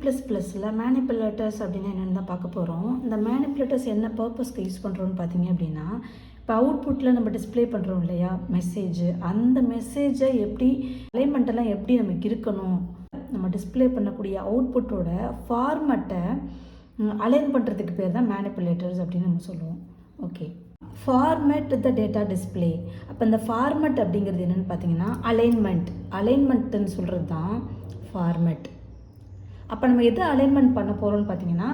ப்ளஸில் மேனிப்புலேட்டர்ஸ் அப்படின்னா என்னென்னு தான் பார்க்க போகிறோம். இந்த மேனிப்புலேட்டர்ஸ் என்ன பர்பஸ்க்கு யூஸ் பண்ணுறோன்னு பார்த்தீங்க அப்படின்னா, இப்போ அவுட்புட்டில் நம்ம டிஸ்பிளே பண்ணுறோம் இல்லையா மெசேஜ், அந்த மெசேஜை எப்படி அலைன்மெண்ட்டெல்லாம் எப்படி நமக்கு இருக்கணும், நம்ம டிஸ்பிளே பண்ணக்கூடிய அவுட்புட்டோட ஃபார்மட்டை அலைன் பண்ணுறதுக்கு பேர் தான் மேனிப்புலேட்டர்ஸ் அப்படின்னு நம்ம சொல்லுவோம். Okay, format the data display. அப்போ இந்த ஃபார்மட் அப்படிங்கிறது என்னென்னு பார்த்தீங்கன்னா அலைன்மெண்ட்டுன்னு சொல்கிறது தான் ஃபார்மேட். அப்போ நம்ம எது அலைன்மெண்ட் பண்ண போகிறோம்னு பார்த்தீங்கன்னா,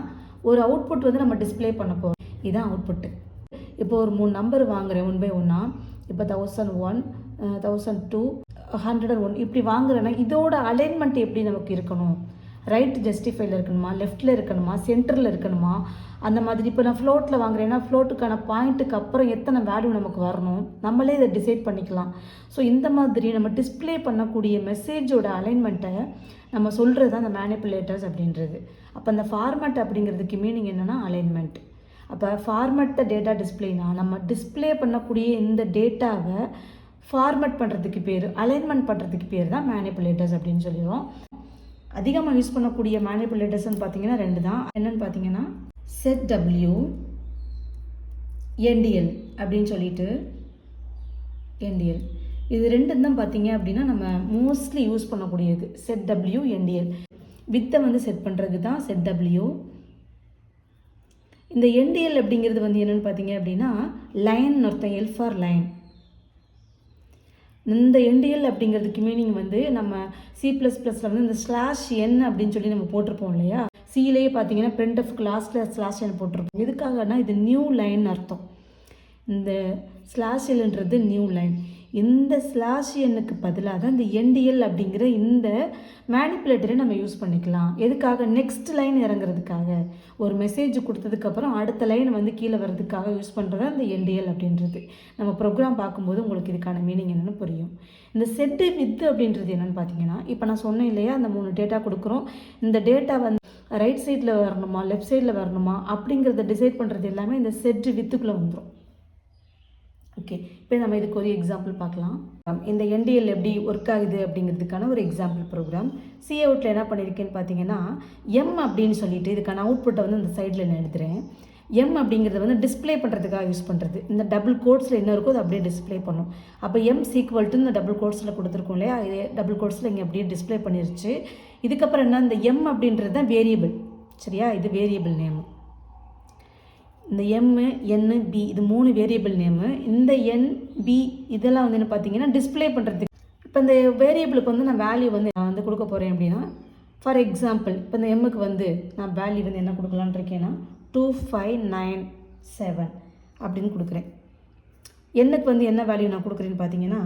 ஒரு அவுட்புட் வந்து நம்ம டிஸ்பிளே பண்ண போகிறோம். இதுதான் அவுட்புட்டு. இப்போ ஒரு 3 நம்பர் வாங்குகிறேன் 1 by 1. இப்போ 1001, 1002, 101 இப்படி வாங்குறேன்னா இதோட அலைன்மெண்ட் எப்படி நமக்கு இருக்கணும்? ரைட் ஜஸ்டிஃபைல இருக்கணுமா, லெஃப்ட்டில் இருக்கணுமா, சென்டரில் இருக்கணுமா, அந்த மாதிரி. இப்போ நான் ஃப்ளோட்டில் வாங்குறேன்னா ஃப்ளோட்டுக்கான பாயிண்ட்டுக்கு அப்புறம் எத்தனை வேல்யூ நமக்கு வரணும், நம்மளே இதை டிசைட் பண்ணிக்கலாம். ஸோ இந்த மாதிரி நம்ம டிஸ்பிளே பண்ணக்கூடிய மெசேஜோட அலைன்மெண்ட்டை நம்ம சொல்கிறது தான் அந்த மேனிப்புலேட்டர்ஸ் அப்படின்றது. அப்போ அந்த ஃபார்மேட் அப்படிங்கிறதுக்கு மீனிங் என்னென்னா அலைன்மெண்ட். அப்போ ஃபார்மேட் த டேட்டா டிஸ்பிளேனா நம்ம டிஸ்பிளே பண்ணக்கூடிய இந்த டேட்டாவை ஃபார்மேட் பண்ணுறதுக்கு பேர், அலைன்மெண்ட் பண்ணுறதுக்கு பேர் தான் மேனிப்புலேட்டர்ஸ் அப்படின்னு சொல்லிடுவோம். அதிகமாக யூஸ் பண்ணக்கூடிய மேனிப்புலேட்டர்ஸ்ன்னு பார்த்தீங்கன்னா 2 தான். என்னென்னு பார்த்தீங்கன்னா ZW, NDL அப்படின்னு சொல்லிட்டு NDL. இது 2 தான் பார்த்தீங்க அப்படின்னா நம்ம மோஸ்ட்லி யூஸ் பண்ணக்கூடியது. ZW, NDL. வித்தை வந்து செட் பண்ணுறது தான் ZW. இந்த NDL அப்படிங்கிறது வந்து என்னென்னு பார்த்தீங்க அப்படின்னா லைன் அர்த்தம், L ஃபார் லைன். இந்த NDL அப்படிங்கிறதுக்கு மீனிங் வந்து நம்ம C++ல வந்து இந்த /n அப்படின்னு சொல்லி நம்ம போட்டிருப்போம் இல்லையா. சிலேயே பார்த்தீங்கன்னா printfக்கு லாஸ்ட்டில் /n போட்டிருப்போம். எதுக்காகனா இது நியூ லைன் அர்த்தம். இந்த /lன்றது நியூ லைன். இந்த /nக்கு பதிலாக தான் இந்த NDL அப்படிங்கிற இந்த மேனிப்புலேட்டரை நம்ம யூஸ் பண்ணிக்கலாம். எதுக்காக? நெக்ஸ்ட் லைன் இறங்குறதுக்காக. ஒரு மெசேஜ் கொடுத்ததுக்கப்புறம் அடுத்த லைன் வந்து கீழே வர்றதுக்காக யூஸ் பண்ணுறது அந்த NDL அப்படின்றது. நம்ம ப்ரோக்ராம் பார்க்கும்போது உங்களுக்கு இதுக்கான மீனிங் என்னென்னு புரியும். இந்த செட்டு வித்து அப்படின்றது என்னென்னு பார்த்தீங்கன்னா, இப்போ நான் சொன்னேன் இல்லையா, அந்த 3 டேட்டா கொடுக்குறோம். இந்த டேட்டா வந்து ரைட் சைடில் வரணுமா லெஃப்ட் சைடில் வரணுமா அப்படிங்கிறத டிசைட் பண்ணுறது எல்லாமே இந்த செட்டு வித்துக்குள்ளே வந்துடும். ஓகே, இப்போ நம்ம இதுக்கு ஒரு எக்ஸாம்பிள் பார்க்கலாம். இந்த NDL எப்படி ஒர்க் ஆகுது அப்படிங்கிறதுக்கான ஒரு எக்ஸாம்பிள் ப்ரோக்ராம். Coutல என்ன பண்ணியிருக்கேன்னு பார்த்தீங்கன்னா, M அப்படின்னு சொல்லிட்டு இதுக்கான அவுட்புட்டை வந்து இந்த சைடில் நான் எடுத்துகிறேன். M அப்படிங்கிறது வந்து டிஸ்பிளே பண்ணுறதுக்காக யூஸ் பண்ணுறது. இந்த டபுள் கோட்ஸில் என்ன இருக்கோ அது அப்படியே டிஸ்பிளே பண்ணும். அப்போ M = இந்த டபுள் கோட்ஸில் கொடுத்துருக்கோம் இல்லையா, இதே டபுள் கோட்ஸில் இங்கே அப்படியே டிஸ்பிளே பண்ணிருச்சு. இதுக்கப்புறம் என்ன, இந்த M அப்படின்றது தான் வேரியபிள். சரியா, இது வேரியபிள் நேம். இந்த M, N, B இது 3 வேரியபிள் நேமு. இந்த N, B இதெல்லாம் வந்து என்ன பார்த்தீங்கன்னா டிஸ்பிளே பண்ணுறதுக்கு. இப்போ இந்த வேரியபிளுக்கு வந்து நான் வேல்யூ வந்து நான் வந்து கொடுக்க போகிறேன் அப்படின்னா, ஃபார் எக்ஸாம்பிள் இப்போ இந்த Mக்கு வந்து நான் வேல்யூ வந்து என்ன கொடுக்கலான்னு இருக்கேன்னா 2597 அப்படின்னு கொடுக்குறேன். Nக்கு வந்து என்ன வேல்யூ நான் கொடுக்குறேன்னு பார்த்தீங்கன்னா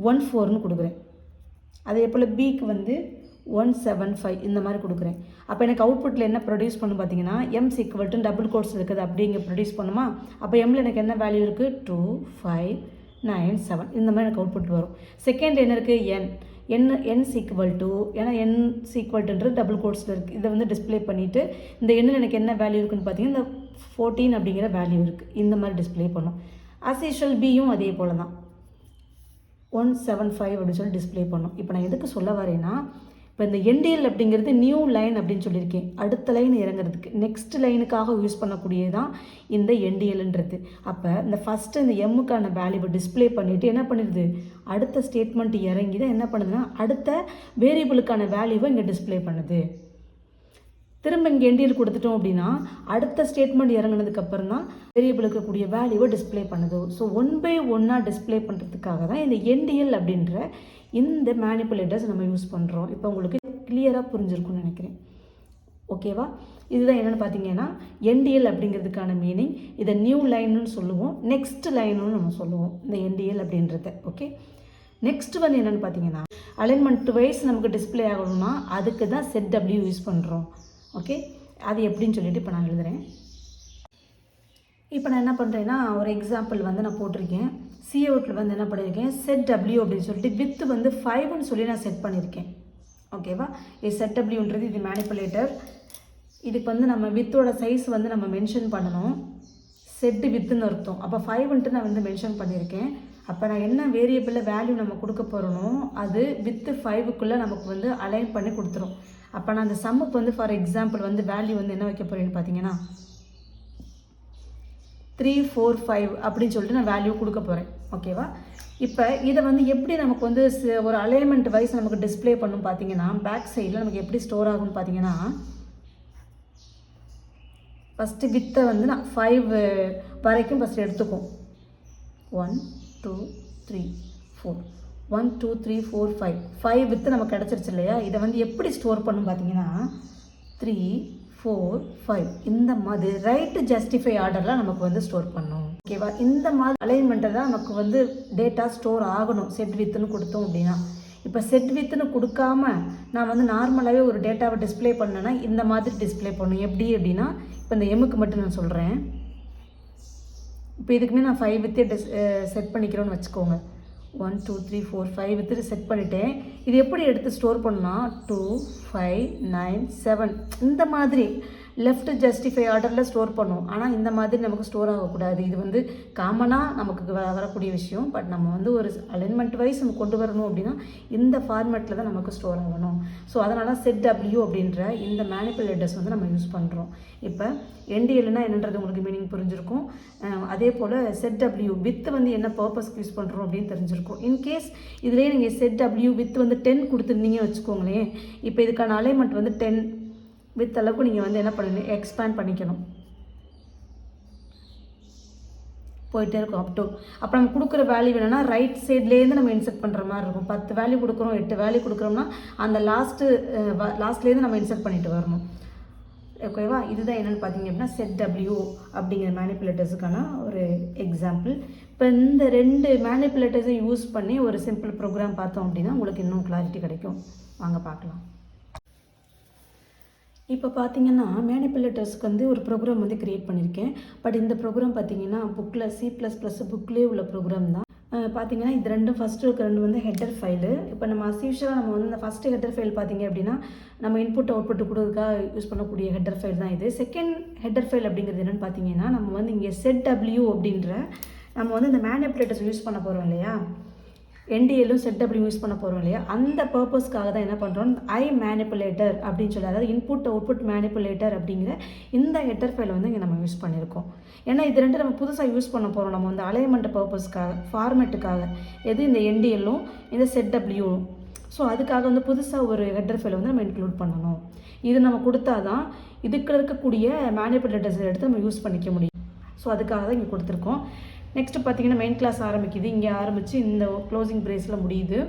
14ன்னு கொடுக்குறேன். அதே போல் Bக்கு வந்து 175 இந்த மாதிரி கொடுக்குறேன். அப்போ எனக்கு அவுட்புட்டில் என்ன ப்ரொடியூஸ் பண்ணு பார்த்தீங்கன்னா M = டபுள் கோட்ஸ் இருக்குது அப்படி இங்கே ப்ரொடியூஸ் பண்ணுமா. அப்போ Mல எனக்கு என்ன வேல்யூ இருக்குது 2597 இந்த மாதிரி எனக்கு அவுட்புட் வரும். செகண்ட் என்ன இருக்குது N = ஏன்னா N = டபுள் கோட்ஸில் இருக்குது. இதை வந்து டிஸ்பிளே பண்ணிவிட்டு இந்த எண்ணில் எனக்கு என்ன வேல்யூ இருக்குதுன்னு பார்த்தீங்கன்னா இந்த 14 அப்படிங்கிற வேல்யூ இருக்குது. இந்த மாதிரி டிஸ்பிளே பண்ணும். ஆஸ் யூஷுவல் Bயும் அதே போல் தான் 175 அப்படின்னு சொல்லி டிஸ்பிளே பண்ணும். இப்போ நான் எதுக்கு சொல்ல வரேன்னா, இப்போ இந்த NDL அப்படிங்கிறது நியூ லைன் அப்படின்னு சொல்லியிருக்கேன். அடுத்த லைன் இறங்குறதுக்கு நெக்ஸ்ட் லைனுக்காக யூஸ் பண்ணக்கூடியதான் இந்த NDLன்றது. அப்போ இந்த ஃபஸ்ட்டு இந்த Mக்கான வேல்யூவை டிஸ்பிளே பண்ணிவிட்டு என்ன பண்ணிடுது, அடுத்த ஸ்டேட்மெண்ட் இறங்கி தான் என்ன பண்ணுதுன்னா அடுத்த வேரியபிளுக்கான வேல்யூவை இங்கே டிஸ்பிளே பண்ணுது. திரும்ப இங்கே NDL கொடுத்துட்டோம் அப்படின்னா அடுத்த ஸ்டேட்மெண்ட் இறங்கினதுக்கப்புறம் தான் வேரியபிளுக்கு கூடிய வேல்யூவை டிஸ்பிளே பண்ணுது. ஸோ 1 by 1 டிஸ்பிளே பண்ணுறதுக்காக தான் இந்த NDL அப்படின்ற இந்த மேனிப்புலேட்டர்ஸ் நம்ம யூஸ் பண்ணுறோம். இப்போ உங்களுக்கு கிளியராக புரிஞ்சிருக்கும்னு நினைக்கிறேன். ஓகேவா, இதுதான் என்னென்னு பார்த்தீங்கன்னா NDL அப்படிங்கிறதுக்கான மீனிங். இதை நியூ லைன்னு சொல்லுவோம், நெக்ஸ்ட் லைன்னு நம்ம சொல்லுவோம் இந்த NDL அப்படின்றத. ஓகே, நெக்ஸ்ட் வந்து என்னென்னு பார்த்தீங்கன்னா அலைன்மெண்ட் வைஸ் நமக்கு டிஸ்பிளே ஆகணும்னா அதுக்கு தான் ZW யூஸ் பண்ணுறோம். ஓகே, அது எப்படின்னு சொல்லிட்டு இப்போ நான் எழுதுகிறேன். இப்போ நான் என்ன பண்ணுறேன்னா ஒரு எக்ஸாம்பிள் வந்து நான் போட்டிருக்கேன். Coutல வந்து என்ன பண்ணியிருக்கேன் ZW அப்படின்னு சொல்லிட்டு வித்து வந்து 5ன்னு சொல்லி நான் செட் பண்ணியிருக்கேன். ஓகேவா, இது ZWன்றது இது மேனிப்புலேட்டர். இதுக்கு வந்து நம்ம வித்தோட சைஸ் வந்து நம்ம மென்ஷன் பண்ணணும். செட்டு வித்துன்னு அர்த்தம். அப்போ 5ன்ட்டு நான் வந்து மென்ஷன் பண்ணியிருக்கேன். அப்போ நான் என்ன வேரியபிளில் வேல்யூ நம்ம கொடுக்க போகிறோனோ அது வித்து 5க்குள்ளே நமக்கு வந்து அலைன் பண்ணி கொடுத்துரும். அப்போ நான் அந்த சம்முக்கு வந்து ஃபார் எக்ஸாம்பிள் வந்து வேல்யூ வந்து என்ன வைக்க போகிறேன்னு பார்த்தீங்கன்னா 3 4 5 அப்படின்னு சொல்லிட்டு நான் வேல்யூ கொடுக்க போகிறேன். ஓகேவா? இப்போ இதை வந்து எப்படி நமக்கு வந்து ஒரு அலைன்மெண்ட் வைஸ் நமக்கு டிஸ்பிளே பண்ணும் பார்த்தீங்கன்னா, பேக் சைடில் நமக்கு எப்படி ஸ்டோர் ஆகும்னு பார்த்தீங்கன்னா, ஃபஸ்ட்டு வித்தை வந்து நான் 5 வரைக்கும் ஃபஸ்ட்டு எடுத்துக்கும். 1 2 3 4 1 2 3 4 5 வித்து நமக்கு கிடச்சிருச்சு இல்லையா? இதை வந்து எப்படி ஸ்டோர் பண்ணும் பார்த்தீங்கன்னா 3 4 5 இந்த மாதிரி ரைட்டு ஜஸ்டிஃபை ஆர்டரில் நமக்கு வந்து ஸ்டோர் பண்ணும். ஓகேவா? இந்த மாதிரி அலைன்மெண்ட்டை தான் நமக்கு வந்து டேட்டா ஸ்டோர் ஆகணும் செட் வித்துன்னு கொடுத்தோம் அப்படின்னா. இப்போ செட் வித்துன்னு கொடுக்காம நான் வந்து நார்மலாகவே ஒரு டேட்டாவை டிஸ்பிளே பண்ணேன்னா இந்த மாதிரி டிஸ்பிளே பண்ணும். எப்படி அப்படின்னா, இப்போ இந்த எம்முக்கு மட்டும் நான் சொல்கிறேன். இப்போ இதுக்குமே நான் 5 வித்தே செட் பண்ணிக்கிறோன்னு வச்சுக்கோங்க. 1 2 3 4 5 வித்து செட் பண்ணிவிட்டேன். இது எப்படி எடுத்து ஸ்டோர் பண்ணால் 2 5 9 7 இந்த மாதிரி லெஃப்ட் ஜஸ்டிஃபை ஆர்டரில் ஸ்டோர் பண்ணும். ஆனால் இந்த மாதிரி நமக்கு ஸ்டோர் ஆகக்கூடாது. இது வந்து காமனாக நமக்கு வரக்கூடிய விஷயம். பட் நம்ம வந்து ஒரு அலைன்மெண்ட் வைஸ் நம்ம கொண்டு வரணும் அப்படின்னா இந்த ஃபார்மேட்டில் தான் நமக்கு ஸ்டோர் ஆகணும். ஸோ அதனால் செட் டபிள்யூ அப்படின்ற இந்த மேனிப்புலேட்டர்ஸ் வந்து நம்ம யூஸ் பண்ணுறோம். இப்போ என்டிஎல்னா என்னன்றது உங்களுக்கு மீனிங் புரிஞ்சிருக்கும். அதே போல் செட் டபிள்யூ வித் வந்து என்ன பர்பஸ்க்கு யூஸ் பண்ணுறோம் அப்படின்னு தெரிஞ்சிருக்கும். இன்கேஸ் இதிலே நீங்கள் செட் டபிள்யூ வித் வந்து 10 கொடுத்துருந்தீங்கன்னு வச்சுக்கோங்களேன். இப்போ இதுக்கான அலைன்மெண்ட் வந்து 10 வித் அளவுக்கு நீங்கள் வந்து என்ன பண்ணணும், எக்ஸ்பேண்ட் பண்ணிக்கணும். போயிட்டே இருக்கும் அப் டு. அப்போ நம்ம கொடுக்குற வேல்யூ வேணும்னா ரைட் சைட்லேருந்து நம்ம இன்செர்ட் பண்ணுற மாதிரி இருக்கும். 10 வேல்யூ கொடுக்குறோம், 8 வேல்யூ கொடுக்குறோம்னா அந்த லாஸ்ட்லேருந்து நம்ம இன்செர்ட் பண்ணிட்டு வரணும். ஓகேவா? இதுதான் என்னென்னு பார்த்தீங்க அப்படின்னா செட் டபிள்யூ அப்படிங்கிற மேனிப்புலேட்டர்ஸுக்கான ஒரு எக்ஸாம்பிள். இப்போ இந்த 2 மேனிப்புலேட்டர்ஸை யூஸ் பண்ணி ஒரு சிம்பிள் ப்ரோக்ராம் பார்த்தோம் அப்படின்னா உங்களுக்கு இன்னும் கிளாரிட்டி கிடைக்கும். வாங்க பார்க்கலாம். இப்போ பார்த்தீங்கன்னா மேனிப்புலேட்டர்ஸ்க்கு வந்து ஒரு ப்ரோக்ராம் வந்து க்ரியேட் பண்ணியிருக்கேன். பட் இந்த ப்ரோக்ராம் பார்த்தீங்கன்னா புக்கில் C++ புக்லேயே உள்ள ப்ரோக்ராம் தான். பார்த்தீங்கன்னா இது ரெண்டும் ஃபஸ்ட்டு இருக்க ரெண்டு வந்து ஹெட்டர் ஃபைலு. இப்போ நம்ம அஸ்யூஷுவலாக நம்ம வந்து இந்த ஃபஸ்ட்டு ஹெட்டர் ஃபைல் பார்த்தீங்க அப்படின்னா நம்ம இன்புட் அவுட்புட் கொடுக்கறதுக்காக யூஸ் பண்ணக்கூடிய ஹெட்டர் ஃபைல் தான் இது. செகண்ட் ஹெட்டர் ஃபைல் அப்படிங்கிறது என்னென்னு பார்த்தீங்கன்னா நம்ம வந்து இங்கே செட் டபிள்யூ அப்படின்ற நம்ம வந்து இந்த மேனிப்புலேட்டர்ஸ் யூஸ் பண்ண போகிறோம் இல்லையா, என்டிஎல்லும் செட் டபிள்யூ யூஸ் பண்ண போகிறோம் இல்லையா, அந்த பர்பஸ்க்காக தான் என்ன பண்ணுறோம், ஐ மேனிப்புலேட்டர் அப்படின்னு சொல்லி, அதாவது இன்புட் அவுட்புட் மேனிப்புலேட்டர் அப்படிங்கிற இந்த ஹெட்டர் ஃபைலை வந்து இங்கே நம்ம யூஸ் பண்ணியிருக்கோம். ஏன்னா இது ரெண்டு நம்ம புதுசாக யூஸ் பண்ண போகிறோம். நம்ம வந்து அலைன்மெண்ட் பர்பஸ்க்காக, ஃபார்மேட்டுக்காக, எது இந்த என்டிஎல்லும் இந்த செட் டபிள்யூவும். ஸோ அதுக்காக வந்து புதுசாக ஒரு ஹெட்டர் ஃபைலை வந்து நம்ம இன்க்ளூட் பண்ணணும். இது நம்ம கொடுத்தா தான் இதுக்கு இருக்கக்கூடிய மேனிப்புலேட்டர்ஸ் எடுத்து நம்ம யூஸ் பண்ணிக்க முடியும். ஸோ அதுக்காக தான் இங்கே கொடுத்துருக்கோம். நெக்ஸ்ட்டு பார்த்தீங்கன்னா மெயின் கிளாஸ் ஆரம்பிக்குது. இங்கே ஆரம்பித்து இந்த க்ளோசிங் பிரேஸில் முடியுது.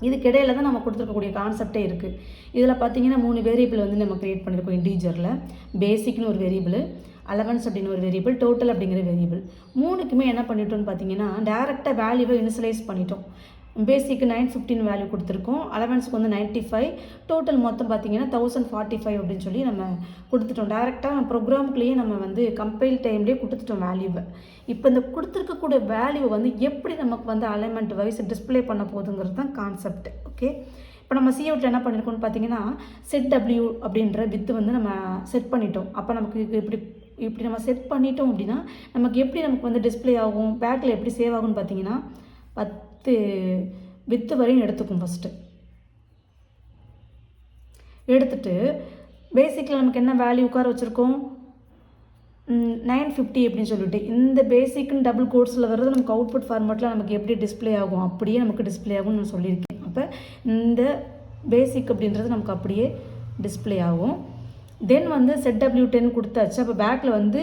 இதுக்கிடையில் தான் நம்ம கொடுத்துருக்கக்கூடிய கான்செப்டே இருக்குது. இதில் பார்த்தீங்கன்னா 3 வேரியபிள் வந்து நம்ம க்ரியேட் பண்ணியிருக்கோம் இன்டீஜரில். பேசிக்னு ஒரு வேரியபிள், அலவன்ஸ் அப்படின்னு ஒரு வேரியபிள், டோட்டல் அப்படிங்கிற வேரியபிள். 3க்குமே என்ன பண்ணிட்டோம்னு பார்த்தீங்கன்னா டேரெக்டாக வேல்யூவை இனிஷியலைஸ் பண்ணிட்டோம். பேசிக்கு 915 வேல்யூ கொடுத்துருக்கோம், அலவன்ஸுக்கு வந்து 95, டோட்டல் மொத்தம் பார்த்தீங்கன்னா 1045 அப்படின்னு சொல்லி நம்ம கொடுத்துட்டோம். டேரெக்டாக ப்ரோக்ராமுக்குள்ளேயே நம்ம வந்து கம்பைல் டைம்லேயே கொடுத்துட்டோம் வேல்யூவை. இப்போ இந்த கொடுத்துருக்கக்கூடிய வேல்யூவை வந்து எப்படி நமக்கு வந்து அலைன்மெண்ட் வைஸ் டிஸ்பிளே பண்ண போகுதுங்கிறது தான் கான்செப்ட். ஓகே, இப்போ நம்ம சிஅவுட்டில் என்ன பண்ணியிருக்கோம்னு பார்த்தீங்கன்னா செட் டபிள்யூ அப்படின்ற வித்து வந்து நம்ம செட் பண்ணிட்டோம். அப்போ நமக்கு இப்படி நம்ம செட் பண்ணிட்டோம் அப்படின்னா நமக்கு எப்படி நமக்கு வந்து டிஸ்பிளே ஆகும், பேக்கில் எப்படி சேவ் ஆகும்னு பார்த்தீங்கன்னா 10 வித்து வரையும் எடுத்துக்கும். ஃபஸ்ட்டு எடுத்துட்டு பேசிக்கில் நமக்கு என்ன வேல்யூ உட்கார வச்சுருக்கோம், 950 அப்படின்னு சொல்லிட்டு இந்த பேசிக்னு டபுள் கோட்ஸில் வர்றது நமக்கு அவுட்புட் ஃபார்மேட்டில் நமக்கு எப்படி டிஸ்பிளே ஆகும், அப்படியே நமக்கு டிஸ்பிளே ஆகும்னு நான் சொல்லியிருக்கேன். அப்போ இந்த பேசிக் அப்படின்றது நமக்கு அப்படியே டிஸ்பிளே ஆகும். தென் வந்து செட் டபிள்யூ 10 கொடுத்தாச்சு. அப்போ பேக்கில் வந்து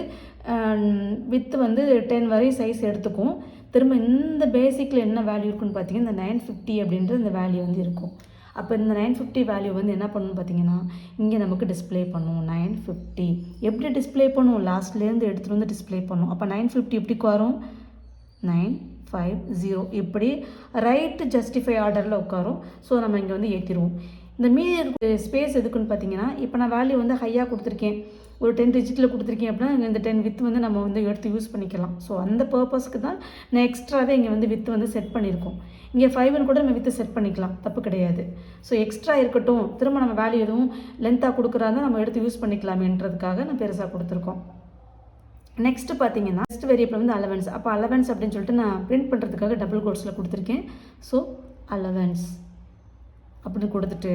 வித்து வந்து 10 வரை சைஸ் எடுத்துக்கும். திரும்ப இந்த பேசிக்கில் என்ன வேல்யூ இருக்குன்னு பார்த்தீங்கன்னா இந்த 950 அப்படின்ற இந்த வேல்யூ வந்து இருக்கும். அப்போ இந்த 950 வேல்யூ வந்து என்ன பண்ணணும்னு பார்த்தீங்கன்னா இங்கே நமக்கு டிஸ்பிளே பண்ணும். 950 எப்படி டிஸ்பிளே பண்ணும், லாஸ்ட்லேருந்து எடுத்துகிட்டு வந்து டிஸ்பிளே பண்ணும். அப்போ 950 எப்படி உட்காரும், 950 இப்படி ரைட்டு ஜஸ்டிஃபை ஆர்டரில் உட்காரும். ஸோ நம்ம இங்கே வந்து ஏற்றிடுவோம். இந்த மீதி ஸ்பேஸ் எதுக்குன்னு பார்த்தீங்கன்னா இப்போ நான் வேல்யூ வந்து ஹையாக கொடுத்துருக்கேன், ஒரு 10 டிஜிட்டில் கொடுத்துருக்கேன் அப்படின்னா இந்த 10 வித்து வந்து நம்ம வந்து எடுத்து யூஸ் பண்ணிக்கலாம். ஸோ அந்த பர்பஸ்க்கு தான் நான் எக்ஸ்ட்ராவே இங்கே வந்து வித்து வந்து செட் பண்ணியிருக்கோம். இங்கே 5ன்னு கூட நம்ம வித்து செட் பண்ணிக்கலாம், தப்பு கிடையாது. ஸோ எக்ஸ்ட்ரா இருக்கட்டும், திரும்ப நம்ம வேல்யூ எதுவும் லென்த்தாக கொடுக்குறாங்க நம்ம எடுத்து யூஸ் பண்ணிக்கலாமேன்றதுக்காக நான் பெருசாக கொடுத்துருக்கோம். நெக்ஸ்ட்டு பார்த்தீங்கன்னா நெக்ஸ்ட் வேரியபிள் வந்து அலவன்ஸ். அப்போ அலவன்ஸ் அப்படின்னு சொல்லிட்டு நான் பிரிண்ட் பண்ணுறதுக்காக டபுள் கோட்ஸில் கொடுத்துருக்கேன். ஸோ அலவன்ஸ் அப்படின்னு கொடுத்துட்டு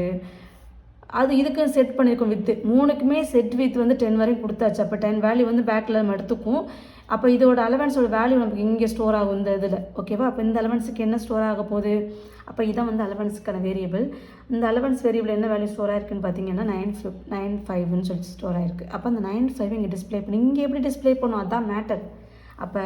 அது இதுக்கு செட் பண்ணியிருக்கோம் வித்து. 3க்குமே செட் வித் வந்து 10 வரைக்கும் கொடுத்தாச்சு. அப்போ 10 வேல்யூ வந்து பேக்கில் நம்ம எடுத்துக்கும். அப்போ இதோட அலவன்ஸோட வேல்யூ நமக்கு இங்கே ஸ்டோர் ஆகும் இந்த இதில். ஓகேவா? அப்போ இந்த அலவன்ஸுக்கு என்ன ஸ்டோர் ஆக போகுது? அப்போ இதான் வந்து அலவன்ஸுக்கான வேரியபிள். இந்த அலவன்ஸ் வேரியபிள் என்ன வேல்யூ ஸ்டோர் ஆயிருக்குன்னு பார்த்தீங்கன்னா 9.5ன்னு சொல்லி ஸ்டோர் ஆயிருக்கு. அப்போ அந்த 9.5 இங்கே டிஸ்பிளே பண்ணி இங்கே எப்படி டிஸ்பிளே பண்ணும்? அதான் மேட்டர். அப்போ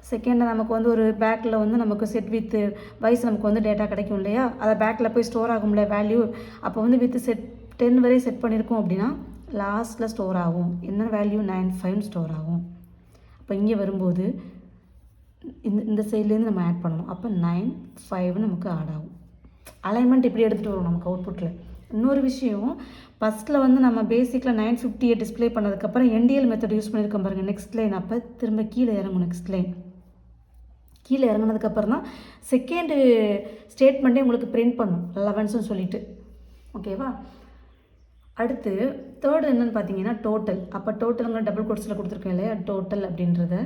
செகண்டாக நமக்கு வந்து ஒரு பேக்கில் வந்து நமக்கு செட் வித் வைஸ் நமக்கு வந்து டேட்டா கிடைக்கும் இல்லையா? அதை பேக்கில் போய் ஸ்டோர் ஆகும்ல வேல்யூ. அப்போ வந்து வித் செட் 10 வரை செட் பண்ணியிருக்கோம் அப்படின்னா லாஸ்ட்டில் ஸ்டோர் ஆகும். என்ன வேல்யூ? 9.5 ஸ்டோர் ஆகும். அப்போ இங்கே வரும்போது இந்த சைட்லேருந்து நம்ம ஆட் பண்ணணும். அப்போ 9.5 நமக்கு ஆட் ஆகும். அலைன்மெண்ட் இப்படி எடுத்துகிட்டு வரும் நமக்கு அவுட்புட்டில். இன்னொரு விஷயம், ஃபஸ்ட்டில் வந்து நம்ம பேசிக்கில் 950 டிஸ்பிளே பண்ணதுக்கப்புறம் என்டிஎல் மெத்தட் யூஸ் பண்ணியிருக்கோம் பாருங்கள். நெக்ஸ்ட் லைன் அப்போ திரும்ப கீழே இறங்கும். நெக்ஸ்ட் லைன் கீழே இறங்கினதுக்கப்புறம் தான் செகண்டு ஸ்டேட்மெண்ட்டே உங்களுக்கு பிரிண்ட் பண்ணும் 11ன்னு சொல்லிட்டு. ஓகேவா? அடுத்து தேர்டு என்னென்னு பார்த்தீங்கன்னா டோட்டல். அப்போ டோட்டலுங்க டபுள் கோட்ஸில் கொடுத்துருக்கேன் இல்லையா? டோட்டல் அப்படின்றத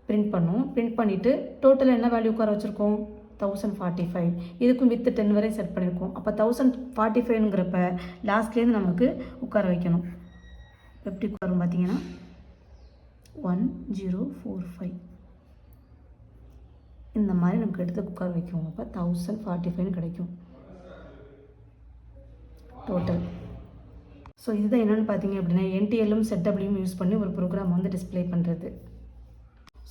பிரிண்ட் பண்ணும். பிரிண்ட் பண்ணிவிட்டு டோட்டல் என்ன வேல்யூ உட்கார வச்சுருக்கோம்? 1045. இதுக்கும் வித்து 10 வரை செட் பண்ணியிருக்கோம். அப்போ 1045ங்கிறப்ப லாஸ்ட்லேருந்து நமக்கு உட்கார வைக்கணும். எப்படி உட்காரும் பார்த்தீங்கன்னா 1045 இந்த மாதிரி நமக்கு எடுத்து உட்கார வைக்கும். அப்போ 1045 கிடைக்கும் டோட்டல். ஸோ இதுதான் என்னென்னு பார்த்தீங்க அப்படின்னா என்டிஎல்லும் செட்டபிளையும் யூஸ் பண்ணி ஒரு ப்ரோக்ராம் வந்து டிஸ்பிளே பண்ணுறது.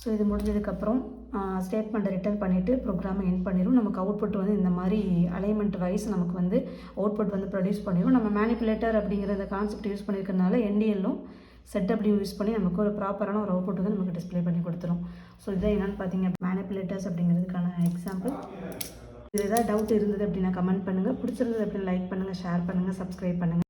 ஸோ இது முடிஞ்சதுக்கப்புறம் ஸ்டேட்மெண்ட்டை ரிட்டர்ன் பண்ணிவிட்டு ப்ரோக்ராமை எண்ட் பண்ணிடும். நமக்கு அவுட்புட் வந்து இந்த மாதிரி அலைன்மெண்ட் வைஸ் நமக்கு வந்து அவுட்புட் வந்து ப்ரொடியூஸ் பண்ணிடும். நம்ம மேனிப்புலேட்டர் அப்படிங்கிற அந்த கான்செப்ட் யூஸ் பண்ணியிருக்கனால என்டிஎல்லும் செட்டபிள்யூ யூஸ் பண்ணி நமக்கு ஒரு ப்ராப்பரான ஒரு அவுட்புட் வந்து நமக்கு டிஸ்பிளே பண்ணி கொடுத்துரும். ஸோ இதான் என்னென்னு பார்த்தீங்க மேனிப்புலேட்டர்ஸ் அப்படிங்கிறதுக்கான எக்ஸாம்பிள். இது ஏதாவது டவுட் இருந்தது அப்படின்னா கமெண்ட் பண்ணுங்கள். பிடிச்சிருந்தது அப்படின்னு லைக் பண்ணுங்கள், ஷேர் பண்ணுங்கள், சப்ஸ்கிரைப் பண்ணுங்கள்.